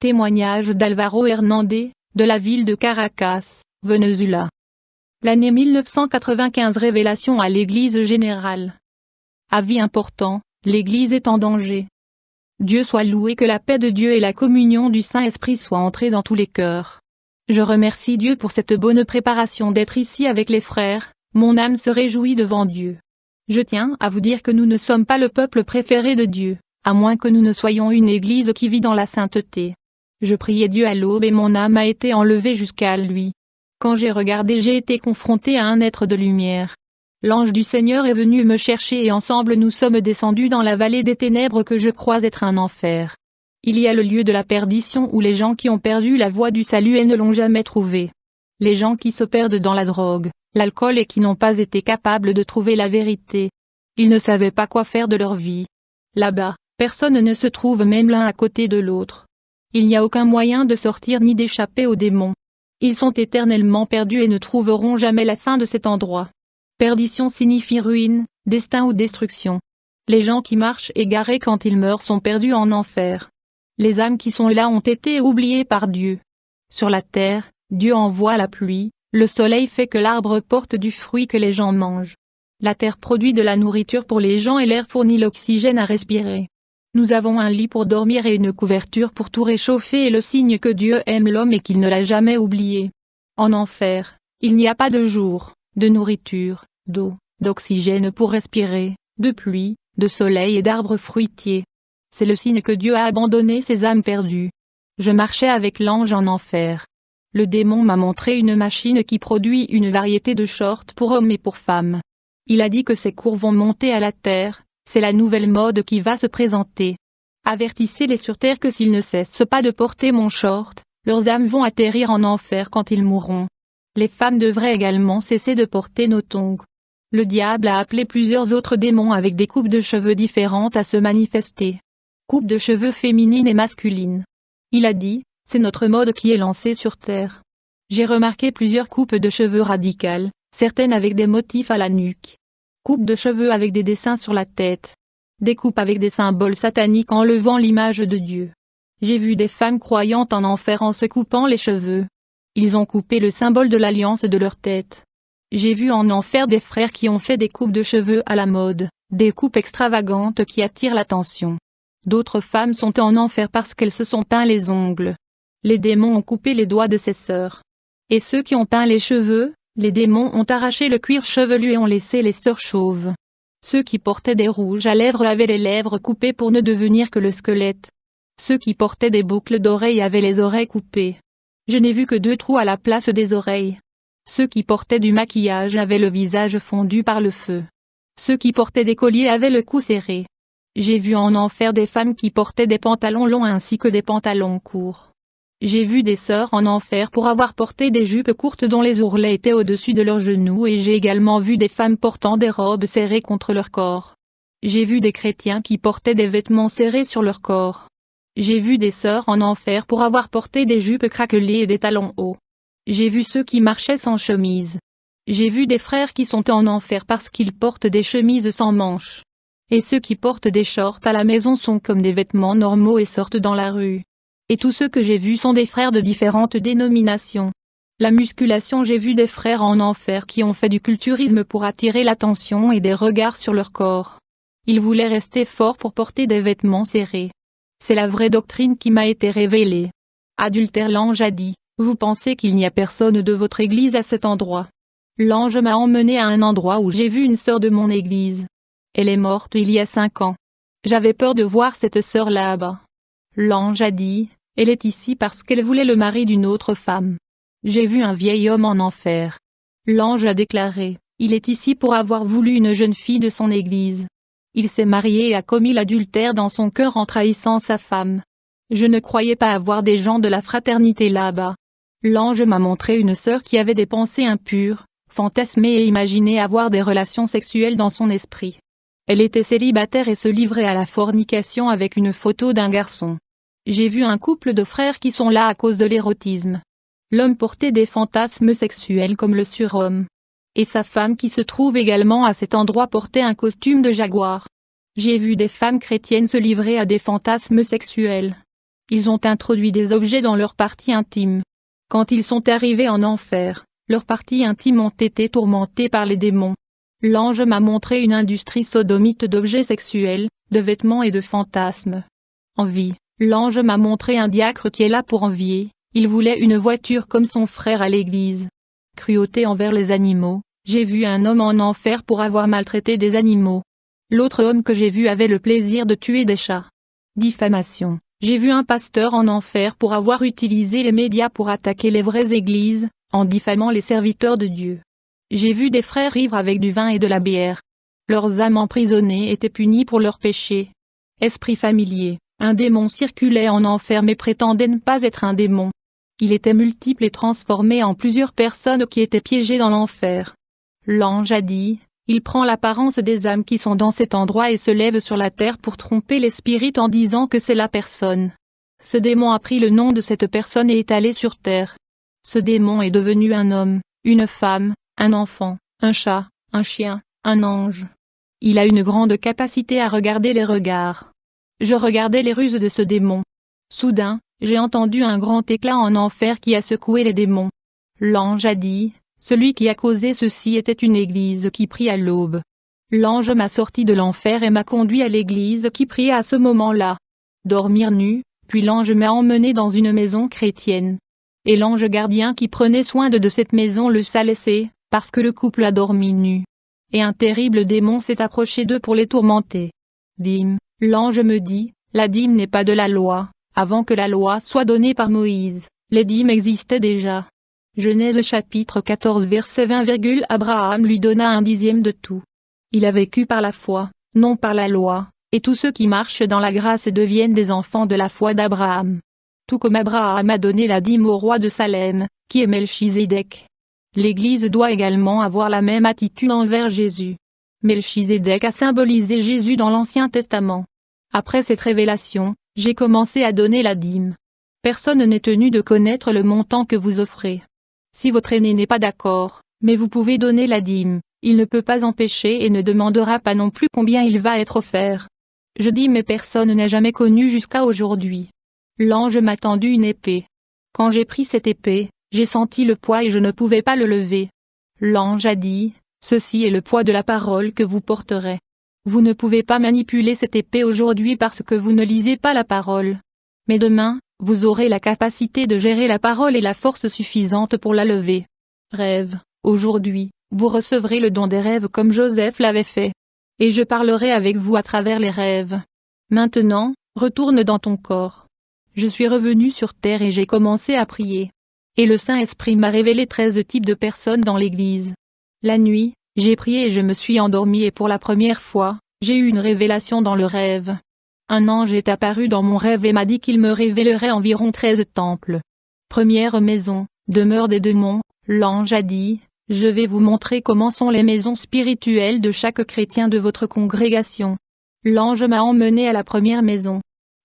Témoignage d'Alvaro Hernández, de la ville de Caracas, Venezuela. L'année 1995. Révélation à l'Église générale. Avis important, l'Église est en danger. Dieu soit loué, que la paix de Dieu et la communion du Saint-Esprit soient entrées dans tous les cœurs. Je remercie Dieu pour cette bonne préparation d'être ici avec les frères, mon âme se réjouit devant Dieu. Je tiens à vous dire que nous ne sommes pas le peuple préféré de Dieu, à moins que nous ne soyons une Église qui vit dans la sainteté. Je priais Dieu à l'aube et mon âme a été enlevée jusqu'à lui. Quand j'ai regardé, j'ai été confronté à un être de lumière. L'ange du Seigneur est venu me chercher et ensemble nous sommes descendus dans la vallée des ténèbres que je crois être un enfer. Il y a le lieu de la perdition où les gens qui ont perdu la voie du salut et ne l'ont jamais trouvée. Les gens qui se perdent dans la drogue, l'alcool et qui n'ont pas été capables de trouver la vérité. Ils ne savaient pas quoi faire de leur vie. Là-bas, personne ne se trouve même l'un à côté de l'autre. Il n'y a aucun moyen de sortir ni d'échapper aux démons. Ils sont éternellement perdus et ne trouveront jamais la fin de cet endroit. Perdition signifie ruine, destin ou destruction. Les gens qui marchent égarés quand ils meurent sont perdus en enfer. Les âmes qui sont là ont été oubliées par Dieu. Sur la terre, Dieu envoie la pluie, le soleil fait que l'arbre porte du fruit que les gens mangent. La terre produit de la nourriture pour les gens et l'air fournit l'oxygène à respirer. Nous avons un lit pour dormir et une couverture pour tout réchauffer et le signe que Dieu aime l'homme et qu'il ne l'a jamais oublié. En enfer, il n'y a pas de jour, de nourriture, d'eau, d'oxygène pour respirer, de pluie, de soleil et d'arbres fruitiers. C'est le signe que Dieu a abandonné ses âmes perdues. Je marchais avec l'ange en enfer. Le démon m'a montré une machine qui produit une variété de shorts pour hommes et pour femmes. Il a dit que ces cours vont monter à la terre. C'est la nouvelle mode qui va se présenter. Avertissez-les sur terre que s'ils ne cessent pas de porter mon short, leurs âmes vont atterrir en enfer quand ils mourront. Les femmes devraient également cesser de porter nos tongs. Le diable a appelé plusieurs autres démons avec des coupes de cheveux différentes à se manifester. Coupes de cheveux féminines et masculines. Il a dit, c'est notre mode qui est lancée sur terre. J'ai remarqué plusieurs coupes de cheveux radicales, certaines avec des motifs à la nuque. Coupes de cheveux avec des dessins sur la tête. Des coupes avec des symboles sataniques enlevant l'image de Dieu. J'ai vu des femmes croyantes en enfer en se coupant les cheveux. Ils ont coupé le symbole de l'alliance de leur tête. J'ai vu en enfer des frères qui ont fait des coupes de cheveux à la mode, des coupes extravagantes qui attirent l'attention. D'autres femmes sont en enfer parce qu'elles se sont peint les ongles. Les démons ont coupé les doigts de ses sœurs. Et ceux qui ont peint les cheveux, les démons ont arraché le cuir chevelu et ont laissé les sœurs chauves. Ceux qui portaient des rouges à lèvres avaient les lèvres coupées pour ne devenir que le squelette. Ceux qui portaient des boucles d'oreilles avaient les oreilles coupées. Je n'ai vu que 2 trous à la place des oreilles. Ceux qui portaient du maquillage avaient le visage fondu par le feu. Ceux qui portaient des colliers avaient le cou serré. J'ai vu en enfer des femmes qui portaient des pantalons longs ainsi que des pantalons courts. J'ai vu des sœurs en enfer pour avoir porté des jupes courtes dont les ourlets étaient au-dessus de leurs genoux et j'ai également vu des femmes portant des robes serrées contre leur corps. J'ai vu des chrétiens qui portaient des vêtements serrés sur leur corps. J'ai vu des sœurs en enfer pour avoir porté des jupes craquelées et des talons hauts. J'ai vu ceux qui marchaient sans chemise. J'ai vu des frères qui sont en enfer parce qu'ils portent des chemises sans manches. Et ceux qui portent des shorts à la maison sont comme des vêtements normaux et sortent dans la rue. Et tous ceux que j'ai vus sont des frères de différentes dénominations. La musculation, j'ai vu des frères en enfer qui ont fait du culturisme pour attirer l'attention et des regards sur leur corps. Ils voulaient rester forts pour porter des vêtements serrés. C'est la vraie doctrine qui m'a été révélée. Adultère, l'ange a dit, vous pensez qu'il n'y a personne de votre église à cet endroit. L'ange m'a emmené à un endroit où j'ai vu une sœur de mon église. Elle est morte il y a 5 ans. J'avais peur de voir cette sœur là-bas. L'ange a dit, elle est ici parce qu'elle voulait le mari d'une autre femme. J'ai vu un vieil homme en enfer. L'ange a déclaré, il est ici pour avoir voulu une jeune fille de son église. Il s'est marié et a commis l'adultère dans son cœur en trahissant sa femme. Je ne croyais pas avoir des gens de la fraternité là-bas. L'ange m'a montré une sœur qui avait des pensées impures, fantasmées et imaginait avoir des relations sexuelles dans son esprit. Elle était célibataire et se livrait à la fornication avec une photo d'un garçon. J'ai vu un couple de frères qui sont là à cause de l'érotisme. L'homme portait des fantasmes sexuels comme le surhomme. Et sa femme qui se trouve également à cet endroit portait un costume de jaguar. J'ai vu des femmes chrétiennes se livrer à des fantasmes sexuels. Ils ont introduit des objets dans leurs parties intimes. Quand ils sont arrivés en enfer, leurs parties intimes ont été tourmentées par les démons. L'ange m'a montré une industrie sodomite d'objets sexuels, de vêtements et de fantasmes. Envie. L'ange m'a montré un diacre qui est là pour envier, il voulait une voiture comme son frère à l'église. Cruauté envers les animaux, j'ai vu un homme en enfer pour avoir maltraité des animaux. L'autre homme que j'ai vu avait le plaisir de tuer des chats. Diffamation. J'ai vu un pasteur en enfer pour avoir utilisé les médias pour attaquer les vraies églises, en diffamant les serviteurs de Dieu. J'ai vu des frères ivres avec du vin et de la bière. Leurs âmes emprisonnées étaient punies pour leurs péchés. Esprit familier, un démon circulait en enfer mais prétendait ne pas être un démon. Il était multiple et transformé en plusieurs personnes qui étaient piégées dans l'enfer. L'ange a dit, il prend l'apparence des âmes qui sont dans cet endroit et se lève sur la terre pour tromper les spirites en disant que c'est la personne. Ce démon a pris le nom de cette personne et est allé sur terre. Ce démon est devenu un homme, une femme, un enfant, un chat, un chien, un ange. Il a une grande capacité à regarder les regards. Je regardais les ruses de ce démon. Soudain, j'ai entendu un grand éclat en enfer qui a secoué les démons. L'ange a dit, celui qui a causé ceci était une église qui prie à l'aube. L'ange m'a sorti de l'enfer et m'a conduit à l'église qui priait à ce moment-là. Dormir nu, puis l'ange m'a emmené dans une maison chrétienne. Et l'ange gardien qui prenait soin de cette maison le a laissé, parce que le couple a dormi nu. Et un terrible démon s'est approché d'eux pour les tourmenter. Dîme, l'ange me dit, la dîme n'est pas de la loi, avant que la loi soit donnée par Moïse, les dîmes existaient déjà. Genèse chapitre 14 verset 20. Abraham lui donna un dixième de tout. Il a vécu par la foi, non par la loi, et tous ceux qui marchent dans la grâce deviennent des enfants de la foi d'Abraham. Tout comme Abraham a donné la dîme au roi de Salem, qui est Melchizedek. L'Église doit également avoir la même attitude envers Jésus. Melchizedek a symbolisé Jésus dans l'Ancien Testament. Après cette révélation, j'ai commencé à donner la dîme. Personne n'est tenu de connaître le montant que vous offrez. Si votre aîné n'est pas d'accord, mais vous pouvez donner la dîme, il ne peut pas empêcher et ne demandera pas non plus combien il va être offert. Je dis mais personne n'a jamais connu jusqu'à aujourd'hui. L'ange m'a tendu une épée. Quand j'ai pris cette épée, j'ai senti le poids et je ne pouvais pas le lever. L'ange a dit, ceci est le poids de la parole que vous porterez. Vous ne pouvez pas manipuler cette épée aujourd'hui parce que vous ne lisez pas la parole. Mais demain, vous aurez la capacité de gérer la parole et la force suffisante pour la lever. Rêve, aujourd'hui, vous recevrez le don des rêves comme Joseph l'avait fait. Et je parlerai avec vous à travers les rêves. Maintenant, retourne dans ton corps. Je suis revenu sur terre et j'ai commencé à prier. Et le Saint-Esprit m'a révélé 13 types de personnes dans l'église. La nuit, j'ai prié et je me suis endormi et pour la première fois, j'ai eu une révélation dans le rêve. Un ange est apparu dans mon rêve et m'a dit qu'il me révélerait environ 13 temples. Première maison, demeure des démons, l'ange a dit, je vais vous montrer comment sont les maisons spirituelles de chaque chrétien de votre congrégation. L'ange m'a emmené à la première maison.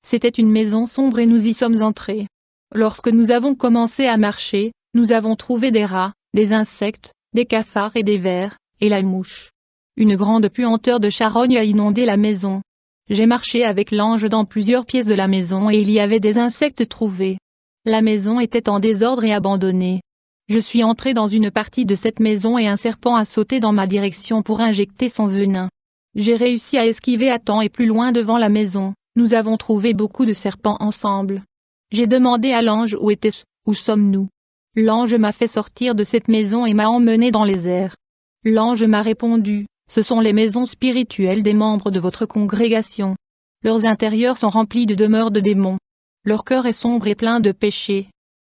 C'était une maison sombre et nous y sommes entrés. Lorsque nous avons commencé à marcher, nous avons trouvé des rats, des insectes, des cafards et des vers, et la mouche. Une grande puanteur de charogne a inondé la maison. J'ai marché avec l'ange dans plusieurs pièces de la maison et il y avait des insectes trouvés. La maison était en désordre et abandonnée. Je suis entré dans une partie de cette maison et un serpent a sauté dans ma direction pour injecter son venin. J'ai réussi à esquiver à temps et plus loin devant la maison, nous avons trouvé beaucoup de serpents ensemble. J'ai demandé à l'ange où était-ce, où sommes-nous? L'ange m'a fait sortir de cette maison et m'a emmené dans les airs. L'ange m'a répondu, ce sont les maisons spirituelles des membres de votre congrégation. Leurs intérieurs sont remplis de demeures de démons. Leur cœur est sombre et plein de péchés.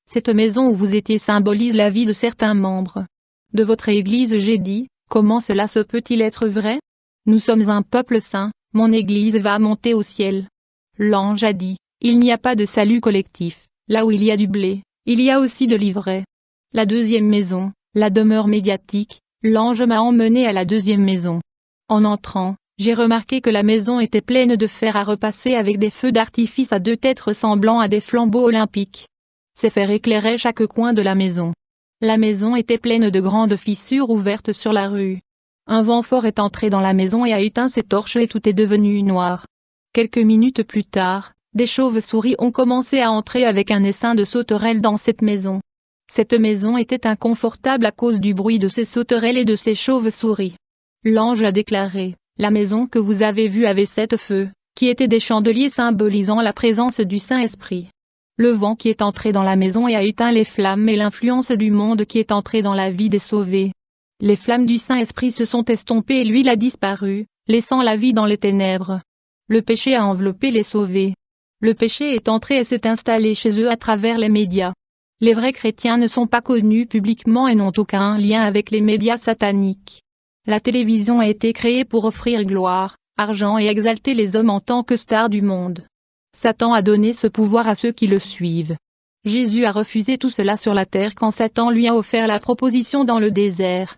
Cette maison où vous étiez symbolise la vie de certains membres de votre église. J'ai dit, comment cela se peut-il être vrai? Nous sommes un peuple saint, mon église va monter au ciel. L'ange a dit, il n'y a pas de salut collectif, là où il y a du blé, il y a aussi de l'ivraie. La deuxième maison, la demeure médiatique, l'ange m'a emmené à la deuxième maison. En entrant, j'ai remarqué que la maison était pleine de fer à repasser avec des feux d'artifice à 2 têtes ressemblant à des flambeaux olympiques. Ces fers éclairaient chaque coin de la maison. La maison était pleine de grandes fissures ouvertes sur la rue. Un vent fort est entré dans la maison et a éteint ses torches et tout est devenu noir. Quelques minutes plus tard, Des chauves-souris ont commencé à entrer avec un essaim de sauterelles dans cette maison. Cette maison était inconfortable à cause du bruit de ces sauterelles et de ces chauves-souris. L'ange a déclaré, « La maison que vous avez vue avait 7 feux, qui étaient des chandeliers symbolisant la présence du Saint-Esprit. Le vent qui est entré dans la maison et a éteint les flammes et l'influence du monde qui est entré dans la vie des sauvés. Les flammes du Saint-Esprit se sont estompées et l'huile a disparu, laissant la vie dans les ténèbres. Le péché a enveloppé les sauvés. Le péché est entré et s'est installé chez eux à travers les médias. Les vrais chrétiens ne sont pas connus publiquement et n'ont aucun lien avec les médias sataniques. La télévision a été créée pour offrir gloire, argent et exalter les hommes en tant que stars du monde. Satan a donné ce pouvoir à ceux qui le suivent. Jésus a refusé tout cela sur la terre quand Satan lui a offert la proposition dans le désert.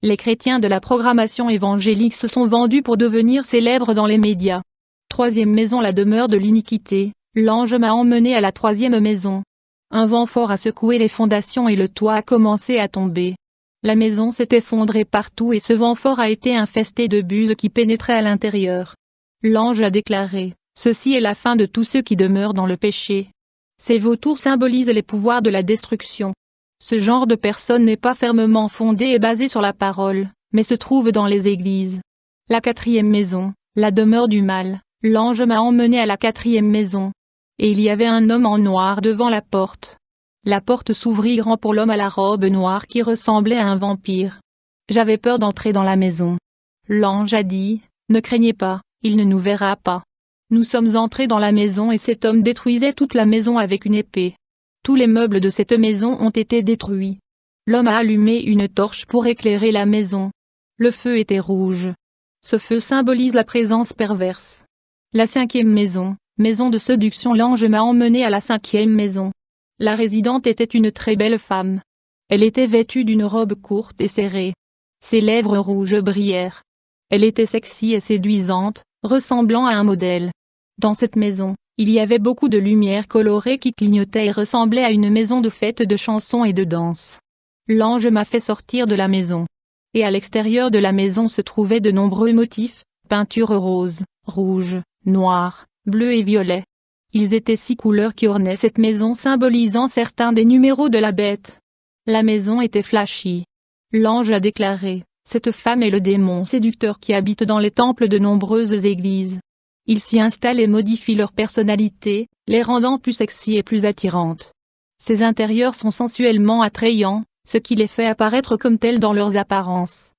Les chrétiens de la programmation évangélique se sont vendus pour devenir célèbres dans les médias. Troisième maison, la demeure de l'iniquité. L'ange m'a emmené à la troisième maison. Un vent fort a secoué les fondations et le toit a commencé à tomber. La maison s'est effondrée partout et ce vent fort a été infesté de buses qui pénétraient à l'intérieur. L'ange a déclaré, « Ceci est la fin de tous ceux qui demeurent dans le péché. » Ces vautours symbolisent les pouvoirs de la destruction. Ce genre de personne n'est pas fermement fondé et basé sur la parole, mais se trouve dans les églises. La quatrième maison, la demeure du mal. L'ange m'a emmené à la quatrième maison. Et il y avait un homme en noir devant la porte. La porte s'ouvrit grand pour l'homme à la robe noire qui ressemblait à un vampire. J'avais peur d'entrer dans la maison. L'ange a dit, « Ne craignez pas, il ne nous verra pas. » Nous sommes entrés dans la maison et cet homme détruisait toute la maison avec une épée. Tous les meubles de cette maison ont été détruits. L'homme a allumé une torche pour éclairer la maison. Le feu était rouge. Ce feu symbolise la présence perverse. La cinquième maison, maison de séduction. L'ange m'a emmené à la cinquième maison. La résidente était une très belle femme. Elle était vêtue d'une robe courte et serrée. Ses lèvres rouges brillèrent. Elle était sexy et séduisante, ressemblant à un modèle. Dans cette maison, il y avait beaucoup de lumières colorées qui clignotaient et ressemblaient à une maison de fête de chansons et de danse. L'ange m'a fait sortir de la maison. Et à l'extérieur de la maison se trouvaient de nombreux motifs, peintures roses, rouges, noires, bleues et violets. Ils étaient 6 couleurs qui ornaient cette maison symbolisant certains des numéros de la bête. La maison était flashy. L'ange a déclaré, « Cette femme est le démon séducteur qui habite dans les temples de nombreuses églises. Il s'y installe et modifie leur personnalité, les rendant plus sexy et plus attirantes. Ses intérieurs sont sensuellement attrayants, ce qui les fait apparaître comme tels dans leurs apparences.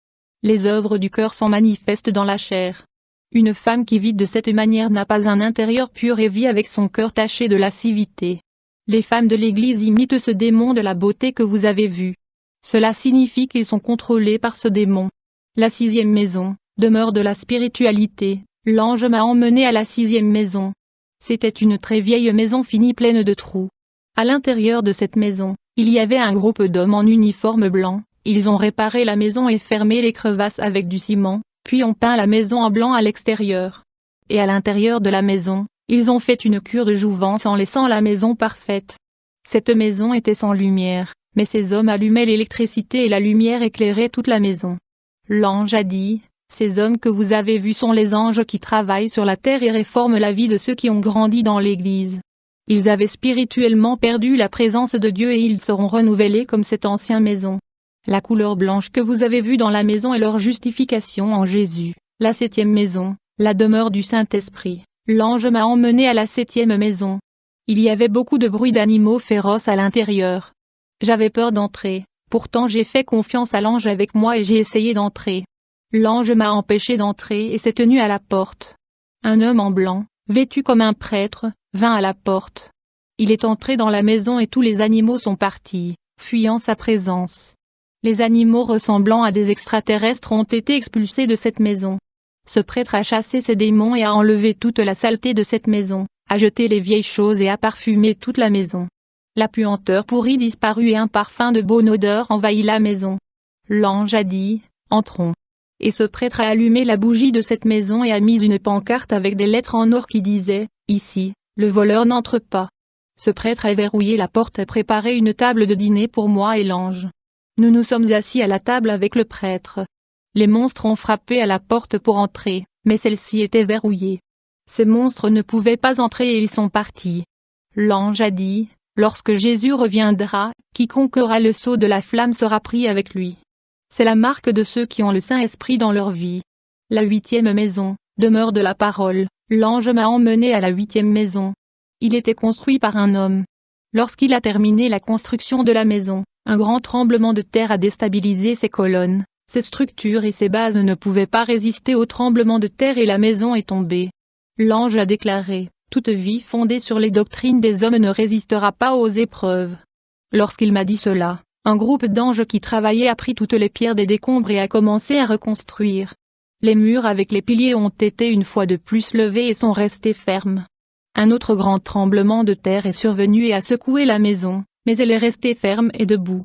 Les œuvres du cœur sont manifestes dans la chair. Une femme qui vit de cette manière n'a pas un intérieur pur et vit avec son cœur taché de lascivité. Les femmes de l'Église imitent ce démon de la beauté que vous avez vu. Cela signifie qu'ils sont contrôlés par ce démon. La sixième maison, demeure de la spiritualité. L'ange m'a emmené à la sixième maison. C'était une très vieille maison finie pleine de trous. À l'intérieur de cette maison, il y avait un groupe d'hommes en uniforme blanc. Ils ont réparé la maison et fermé les crevasses avec du ciment, puis ont peint la maison en blanc à l'extérieur. Et à l'intérieur de la maison, ils ont fait une cure de jouvence en laissant la maison parfaite. Cette maison était sans lumière, mais ces hommes allumaient l'électricité et la lumière éclairait toute la maison. L'ange a dit, « Ces hommes que vous avez vus sont les anges qui travaillent sur la terre et réforment la vie de ceux qui ont grandi dans l'Église. Ils avaient spirituellement perdu la présence de Dieu et ils seront renouvelés comme cette ancienne maison. La couleur blanche que vous avez vue dans la maison est leur justification en Jésus. La septième maison, la demeure du Saint-Esprit. L'ange m'a emmené à la septième maison. Il y avait beaucoup de bruit d'animaux féroces à l'intérieur. J'avais peur d'entrer, pourtant j'ai fait confiance à l'ange avec moi et j'ai essayé d'entrer. L'ange m'a empêché d'entrer et s'est tenu à la porte. Un homme en blanc, vêtu comme un prêtre, vint à la porte. Il est entré dans la maison et tous les animaux sont partis, fuyant sa présence. Les animaux ressemblant à des extraterrestres ont été expulsés de cette maison. Ce prêtre a chassé ces démons et a enlevé toute la saleté de cette maison, a jeté les vieilles choses et a parfumé toute la maison. La puanteur pourrie disparut et un parfum de bonne odeur envahit la maison. L'ange a dit, « Entrons. » Et ce prêtre a allumé la bougie de cette maison et a mis une pancarte avec des lettres en or qui disaient, « Ici, le voleur n'entre pas. » Ce prêtre a verrouillé la porte et préparé une table de dîner pour moi et l'ange. Nous nous sommes assis à la table avec le prêtre. Les monstres ont frappé à la porte pour entrer, mais celle-ci était verrouillée. Ces monstres ne pouvaient pas entrer et ils sont partis. L'ange a dit, lorsque Jésus reviendra, quiconque aura le sceau de la flamme sera pris avec lui. C'est la marque de ceux qui ont le Saint-Esprit dans leur vie. La 8e maison, demeure de la parole, l'ange m'a emmené à la 8e maison. Il était construit par un homme. Lorsqu'il a terminé la construction de la maison, un grand tremblement de terre a déstabilisé ses colonnes, ses structures et ses bases ne pouvaient pas résister au tremblement de terre et la maison est tombée. L'ange a déclaré, toute vie fondée sur les doctrines des hommes ne résistera pas aux épreuves. Lorsqu'il m'a dit cela, un groupe d'anges qui travaillait a pris toutes les pierres des décombres et a commencé à reconstruire. Les murs avec les piliers ont été une fois de plus levés et sont restés fermes. Un autre grand tremblement de terre est survenu et a secoué la maison, mais elle est restée ferme et debout.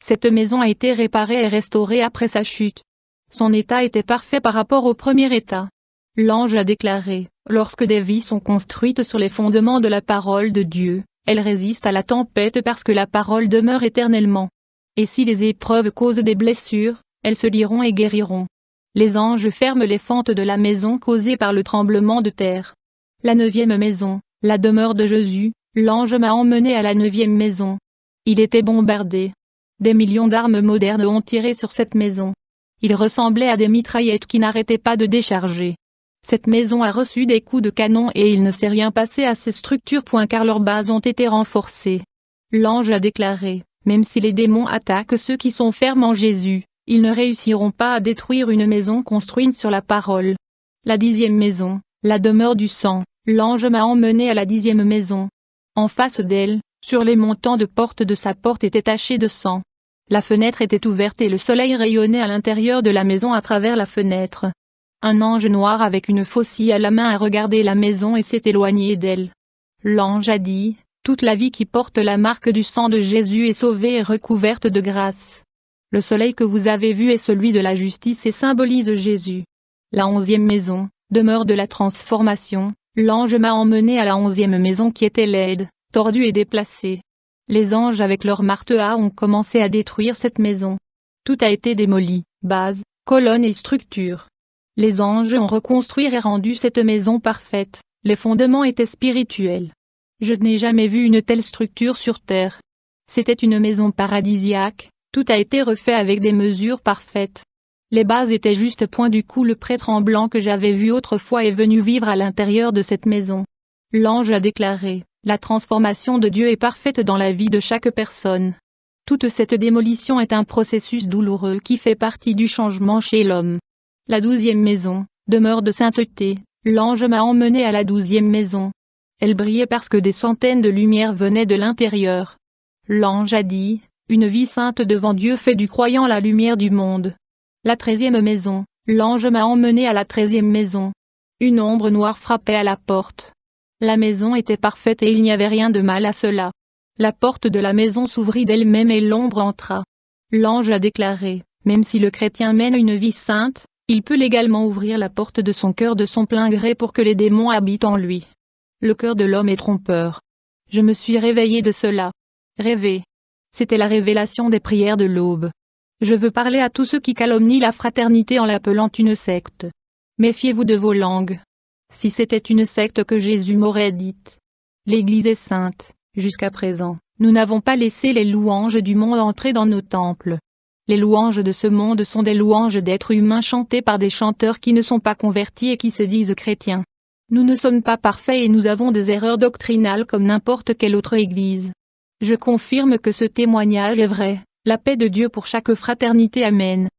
Cette maison a été réparée et restaurée après sa chute. Son état était parfait par rapport au premier état. L'ange a déclaré, lorsque des vies sont construites sur les fondements de la parole de Dieu, elles résistent à la tempête parce que la parole demeure éternellement. Et si les épreuves causent des blessures, elles se lieront et guériront. Les anges ferment les fentes de la maison causée par le tremblement de terre. La 9e maison, la demeure de Jésus, l'ange m'a emmené à la 9e maison. Il était bombardé. Des millions d'armes modernes ont tiré sur cette maison. Il ressemblait à des mitraillettes qui n'arrêtaient pas de décharger. Cette maison a reçu des coups de canon et il ne s'est rien passé à ces structures car leurs bases ont été renforcées. L'ange a déclaré, même si les démons attaquent ceux qui sont fermes en Jésus, ils ne réussiront pas à détruire une maison construite sur la parole. La 10e maison, la demeure du sang, l'ange m'a emmené à la 10e maison. En face d'elle, sur les montants de porte de sa porte étaient tachés de sang. La fenêtre était ouverte et le soleil rayonnait à l'intérieur de la maison à travers la fenêtre. Un ange noir avec une faucille à la main a regardé la maison et s'est éloigné d'elle. L'ange a dit, toute la vie qui porte la marque du sang de Jésus est sauvée et recouverte de grâce. Le soleil que vous avez vu est celui de la justice et symbolise Jésus. La 11e maison, demeure de la transformation, l'ange m'a emmené à la 11e maison qui était laide, tordue et déplacée. Les anges avec leurs marteaux ont commencé à détruire cette maison. Tout a été démoli, bases, colonnes et structures. Les anges ont reconstruit et rendu cette maison parfaite, les fondements étaient spirituels. Je n'ai jamais vu une telle structure sur terre. C'était une maison paradisiaque, tout a été refait avec des mesures parfaites. Les bases étaient juste point du coup le prêtre en blanc que j'avais vu autrefois est venu vivre à l'intérieur de cette maison. L'ange a déclaré, la transformation de Dieu est parfaite dans la vie de chaque personne. Toute cette démolition est un processus douloureux qui fait partie du changement chez l'homme. La 12e maison, demeure de sainteté, l'ange m'a emmené à la 12e maison. Elle brillait parce que des centaines de lumières venaient de l'intérieur. L'ange a dit, une vie sainte devant Dieu fait du croyant la lumière du monde. La 13e maison, l'ange m'a emmené à la 13e maison. Une ombre noire frappait à la porte. La maison était parfaite et il n'y avait rien de mal à cela. La porte de la maison s'ouvrit d'elle-même et l'ombre entra. L'ange a déclaré, même si le chrétien mène une vie sainte, il peut légalement ouvrir la porte de son cœur de son plein gré pour que les démons habitent en lui. Le cœur de l'homme est trompeur. Je me suis réveillé de cela. Rêver. C'était la révélation des prières de l'aube. Je veux parler à tous ceux qui calomnient la fraternité en l'appelant une secte. Méfiez-vous de vos langues. Si c'était une secte que Jésus m'aurait dite. L'Église est sainte, jusqu'à présent, nous n'avons pas laissé les louanges du monde entrer dans nos temples. Les louanges de ce monde sont des louanges d'êtres humains chantées par des chanteurs qui ne sont pas convertis et qui se disent chrétiens. Nous ne sommes pas parfaits et nous avons des erreurs doctrinales comme n'importe quelle autre église. Je confirme que ce témoignage est vrai, la paix de Dieu pour chaque fraternité. Amen.